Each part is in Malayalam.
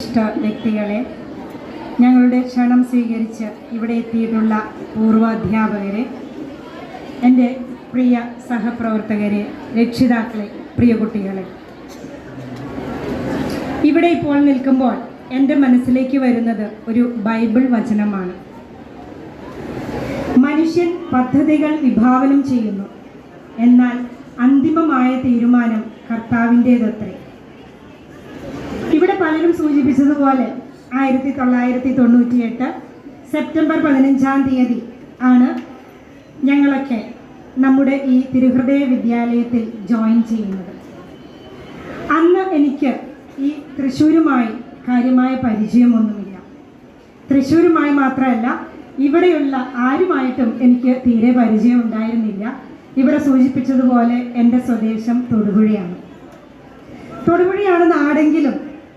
ഇഷ്ട വ്യക്തികളെ, ഞങ്ങളുടെ ക്ഷണം സ്വീകരിച്ച് ഇവിടെ എത്തിയിട്ടുള്ള പൂർവാധ്യാപകരെ, എൻ്റെ പ്രിയ സഹപ്രവർത്തകരെ, രക്ഷിതാക്കളെ, പ്രിയ കുട്ടികളെ, ഇവിടെ ഇപ്പോൾ നിൽക്കുമ്പോൾ എൻ്റെ മനസ്സിലേക്ക് വരുന്നത് ഒരു ബൈബിൾ വചനമാണ്. മനുഷ്യൻ പദ്ധതികൾ വിഭാവനം ചെയ്യുന്നു, എന്നാൽ അന്തിമമായ തീരുമാനം കർത്താവിൻ്റേതത്രേ. ഇവിടെ പലരും സൂചിപ്പിച്ചതുപോലെ 1998 സെപ്റ്റംബർ 15 ആണ് ഞങ്ങളൊക്കെ നമ്മുടെ ഈ തിരുഹൃദയ വിദ്യാലയത്തിൽ ജോയിൻ ചെയ്യുന്നത്. അന്ന് എനിക്ക് ഈ തൃശ്ശൂരുമായി കാര്യമായ പരിചയമൊന്നുമില്ല. തൃശ്ശൂരുമായി മാത്രമല്ല, ഇവിടെയുള്ള ആരുമായിട്ടും എനിക്ക് തീരെ പരിചയം ഉണ്ടായിരുന്നില്ല. ഇവിടെ സൂചിപ്പിച്ചതുപോലെ എൻ്റെ സ്വദേശം തൊടുപുഴയാണ്. തൊടുപുഴയാണ് നാടെങ്കിലും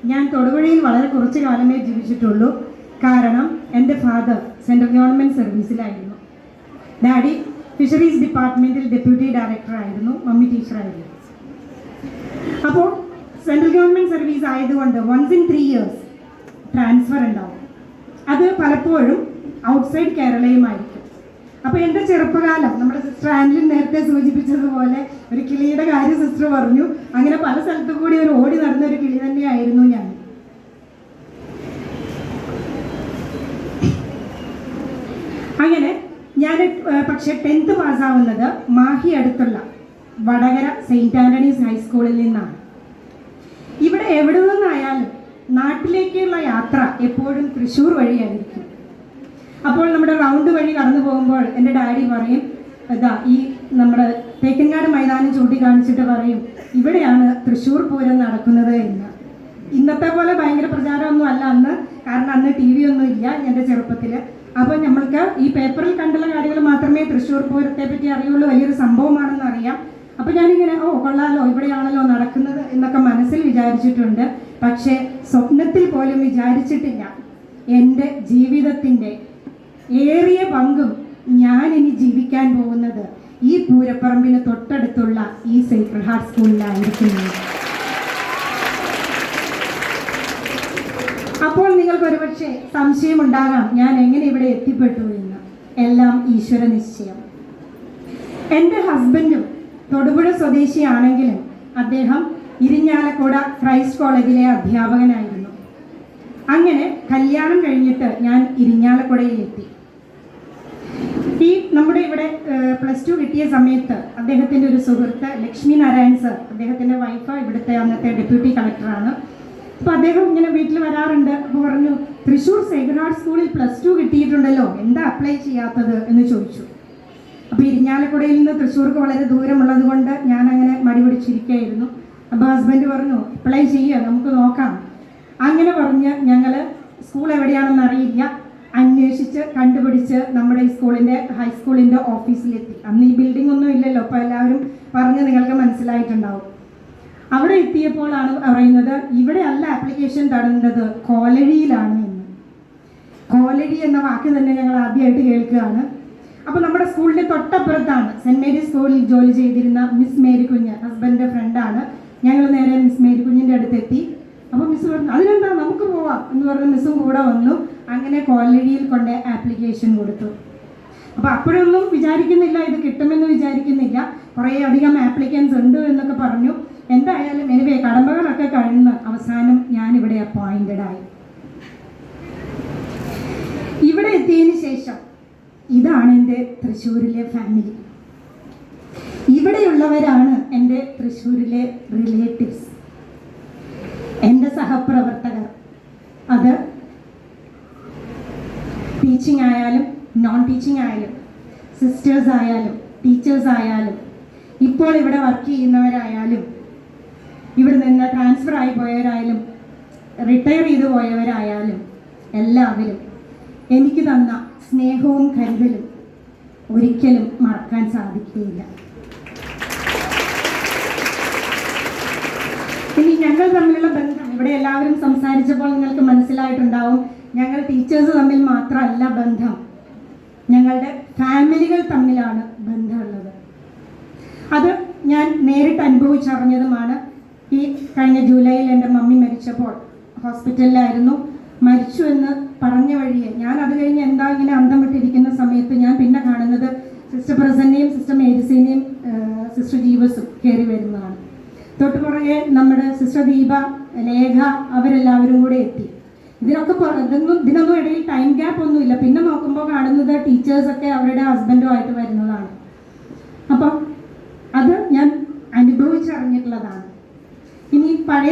ഞാൻ തൊടുപുഴയിൽ വളരെ കുറച്ച് കാലമേ ജീവിച്ചിട്ടുള്ളൂ. കാരണം എൻ്റെ ഫാദർ സെൻട്രൽ ഗവൺമെൻറ് സർവീസിലായിരുന്നു. ഡാഡി ഫിഷറീസ് ഡിപ്പാർട്ട്മെൻറ്റിൽ ഡെപ്യൂട്ടി ഡയറക്ടറായിരുന്നു, മമ്മി ടീച്ചറായിരുന്നു. അപ്പോൾ സെൻട്രൽ ഗവൺമെൻറ് സർവീസ് ആയതുകൊണ്ട് once in 3 years ട്രാൻസ്ഫർ ഉണ്ടാവും. അത് പലപ്പോഴും ഔട്ട്സൈഡ് കേരളയുമായിരിക്കും. അപ്പോൾ എൻ്റെ ചെറുപ്പകാലം, നമ്മുടെ സിസ്റ്റർ ആൻലിൻ നേരത്തെ സൂചിപ്പിച്ചതുപോലെ ഒരു കിളിയുടെ കാര്യം സിസ്റ്റർ പറഞ്ഞു. അങ്ങനെ പല സ്ഥലത്തു കൂടി ഒരു ഓടി നടന്ന ഒരു കിളി തന്നെയായിരുന്നു ഞാൻ. അങ്ങനെ ഞാൻ പക്ഷേ 10th പാസ്സാവുന്നത് മാഹി അടുത്തുള്ള വടകര സെയിൻറ്റ് ആൻ്റണീസ് ഹൈസ്കൂളിൽ നിന്നാണ്. ഇവിടെ എവിടെ നിന്നായാലും നാട്ടിലേക്കുള്ള യാത്ര എപ്പോഴും തൃശ്ശൂർ വഴിയായിരിക്കും. അപ്പോൾ നമ്മുടെ റൗണ്ട് വഴി കടന്നു പോകുമ്പോൾ എൻ്റെ ഡാഡി പറയും, ഈ നമ്മുടെ തേക്കൻകാട് മൈതാനം ചൂണ്ടിക്കാണിച്ചിട്ട് പറയും, ഇവിടെയാണ് തൃശ്ശൂർ പൂരം നടക്കുന്നത് എന്ന്. ഇന്നത്തെ പോലെ ഭയങ്കര പ്രചാരമൊന്നും അല്ല അന്ന്, കാരണം അന്ന് TV ഒന്നും ഇല്ല എൻ്റെ ചെറുപ്പത്തിൽ. അപ്പോൾ നമ്മൾക്ക് ഈ പേപ്പറിൽ കണ്ടുള്ള കാര്യങ്ങൾ മാത്രമേ തൃശ്ശൂർ പൂരത്തെ പറ്റി അറിയുള്ളൂ, വലിയൊരു സംഭവമാണെന്ന് അറിയാം. അപ്പോൾ ഞാനിങ്ങനെ കൊള്ളാലോ, ഇവിടെയാണല്ലോ നടക്കുന്നത് എന്നൊക്കെ മനസ്സിൽ വിചാരിച്ചിട്ടുണ്ട്. പക്ഷേ സ്വപ്നത്തിൽ പോലും വിചാരിച്ചിട്ടില്ല എൻ്റെ ജീവിതത്തിൻ്റെ ഏറിയ പങ്കും ഞാൻ ഇനി ജീവിക്കാൻ പോകുന്നത് ഈ പൂരപ്പറമ്പിന് തൊട്ടടുത്തുള്ള ഈ സേക്രഡ് ഹാർട്ട് സ്കൂളിലായിരിക്കുന്നു. അപ്പോൾ നിങ്ങൾക്ക് ഒരുപക്ഷെ സംശയമുണ്ടാകാം, ഞാൻ എങ്ങനെ ഇവിടെ എത്തിപ്പെട്ടു എന്ന്. എല്ലാം ഈശ്വര നിശ്ചയം. എൻ്റെ ഹസ്ബൻഡും തൊടുപുഴ സ്വദേശിയാണെങ്കിലും അദ്ദേഹം ഇരിഞ്ഞാലക്കുട ക്രൈസ്റ്റ് കോളേജിലെ അധ്യാപകനായിരുന്നു. അങ്ങനെ കല്യാണം കഴിഞ്ഞിട്ട് ഞാൻ ഇരിഞ്ഞാലക്കുടയിലെത്തി. ഈ നമ്മുടെ ഇവിടെ +2 കിട്ടിയ സമയത്ത് അദ്ദേഹത്തിൻ്റെ ഒരു സുഹൃത്ത് ലക്ഷ്മി നാരായൺ സർ, അദ്ദേഹത്തിൻ്റെ വൈഫ് ഇവിടുത്തെ അന്നത്തെ ഡെപ്യൂട്ടി കളക്ടറാണ്. അപ്പോൾ അദ്ദേഹം ഇങ്ങനെ വീട്ടിൽ വരാറുണ്ട്. അപ്പോൾ പറഞ്ഞു, തൃശ്ശൂർ സേക്രഡ് ഹാർട്ട് സ്കൂളിൽ +2 കിട്ടിയിട്ടുണ്ടല്ലോ, എന്താ അപ്ലൈ ചെയ്യാത്തത് എന്ന് ചോദിച്ചു. അപ്പോൾ ഇരിഞ്ഞാലക്കുടയിൽ നിന്ന് തൃശ്ശൂർക്ക് വളരെ ദൂരമുള്ളത് കൊണ്ട് ഞാൻ അങ്ങനെ മടി പിടിച്ചിരിക്കുകയായിരുന്നു. അപ്പോൾ ഹസ്ബൻഡ് പറഞ്ഞു, അപ്ലൈ ചെയ്യുക, നമുക്ക് നോക്കാം. അങ്ങനെ പറഞ്ഞ് ഞങ്ങൾ സ്കൂൾ എവിടെയാണെന്ന് അറിയില്ല, അന്വേഷിച്ച് കണ്ടുപിടിച്ച് നമ്മുടെ ഈ സ്കൂളിൻ്റെ ഹൈസ്കൂളിൻ്റെ ഓഫീസിലെത്തി. അന്ന് ഈ ബിൽഡിംഗ് ഒന്നും ഇല്ലല്ലോ, അപ്പോൾ എല്ലാവരും പറഞ്ഞ് നിങ്ങൾക്ക് മനസ്സിലായിട്ടുണ്ടാവും. അവിടെ എത്തിയപ്പോഴാണ് പറയുന്നത്, ഇവിടെ അല്ല ആപ്ലിക്കേഷൻ തടേണ്ടത്, കോലഴിയിലാണ് എന്ന്. കോലഴി എന്ന വാക്ക് തന്നെ ഞങ്ങൾ ആദ്യമായിട്ട് കേൾക്കുകയാണ്. അപ്പോൾ നമ്മുടെ സ്കൂളിൻ്റെ തൊട്ടപ്പുറത്താണ് സെൻറ്റ് മേരീസ് സ്കൂളിൽ ജോലി ചെയ്തിരുന്ന മിസ് മേരി കുഞ്ഞ്, ഹസ്ബൻഡിൻ്റെ ഫ്രണ്ടാണ്. ഞങ്ങൾ നേരെ മിസ് മേരി കുഞ്ഞിൻ്റെ അടുത്തെത്തി. അപ്പോൾ മിസ് പറഞ്ഞു, അതിനെന്താ നമുക്ക് പോവാം എന്ന് പറഞ്ഞ് മിസ്സും കൂടെ വന്നു. അങ്ങനെ കോലഴിയിൽ കൊണ്ട് ആപ്ലിക്കേഷൻ കൊടുത്തു. അപ്പോൾ അപ്പോഴൊന്നും വിചാരിക്കുന്നില്ല, ഇത് കിട്ടുമെന്ന് വിചാരിക്കുന്നില്ല, കുറേ അധികം ആപ്ലിക്കൻസ് ഉണ്ട് എന്നൊക്കെ പറഞ്ഞു. എന്തായാലും എനിവേ കടമ്പകളൊക്കെ കഴിഞ്ഞ് അവസാനം ഞാനിവിടെ അപ്പോയിൻറ്റഡ് ആയി. ഇവിടെ എത്തിയതിന് ശേഷം ഇതാണ് എൻ്റെ തൃശ്ശൂരിലെ ഫാമിലി. ഇവിടെയുള്ളവരാണ് എൻ്റെ തൃശ്ശൂരിലെ റിലേറ്റീവ്സ്, എൻ്റെ സഹപ്രവർത്തകർ. അത് ടീച്ചിങ് ആയാലും നോൺ ടീച്ചിങ് ആയാലും, സിസ്റ്റേഴ്സ് ആയാലും ടീച്ചേഴ്സ് ആയാലും, ഇപ്പോൾ ഇവിടെ വർക്ക് ചെയ്യുന്നവരായാലും, ഇവിടെ നിന്ന് ട്രാൻസ്ഫർ ആയി പോയവരായാലും, റിട്ടയർ ചെയ്തു പോയവരായാലും, എല്ലാവരും എനിക്ക് തന്ന സ്നേഹവും കരുതലും ഒരിക്കലും മറക്കാൻ സാധിക്കുകയില്ല. ഇനി ഞങ്ങൾ തമ്മിലുള്ള ബന്ധം, ഇവിടെ എല്ലാവരും സംസാരിച്ചപ്പോൾ നിങ്ങൾക്ക് മനസ്സിലായിട്ടുണ്ടാവും, ഞങ്ങൾ ടീച്ചേഴ്സ് തമ്മിൽ മാത്രമല്ല ബന്ധം, ഞങ്ങളുടെ ഫാമിലികൾ തമ്മിലാണ് ബന്ധമുള്ളത്. അത് ഞാൻ നേരിട്ട് അനുഭവിച്ചറിഞ്ഞതുമാണ്. ഈ കഴിഞ്ഞ ജൂലൈയിൽ എൻ്റെ മമ്മി മരിച്ചപ്പോൾ ഹോസ്പിറ്റലിലായിരുന്നു, മരിച്ചു എന്ന് പറഞ്ഞ വഴിയെ ഞാൻ അത് കഴിഞ്ഞ് എന്താ ഇങ്ങനെ അന്തം വിട്ടിരിക്കുന്ന സമയത്ത് ഞാൻ പിന്നെ കാണുന്നത് സിസ്റ്റർ പ്രസന്നയും സിസ്റ്റർ മേരിസേനയും സിസ്റ്റർ ജീവസും കയറി വരുന്നതാണ്. തൊട്ടുപുറകെ നമ്മുടെ സിസ്റ്റർ ദീപ, ലേഖ അവരെല്ലാവരും കൂടെ എത്തി. ഇതിനൊന്നും ഇടയിൽ ടൈം ഗ്യാപ്പ് ഒന്നുമില്ല. പിന്നെ നോക്കുമ്പോൾ കാണുന്നത് ടീച്ചേഴ്സൊക്കെ അവരുടെ ഹസ്ബൻഡുമായിട്ട് വരുന്നതാണ്. അപ്പം അത് ഞാൻ അനുഭവിച്ചറിഞ്ഞിട്ടുള്ളതാണ്. ഇനി പഴയ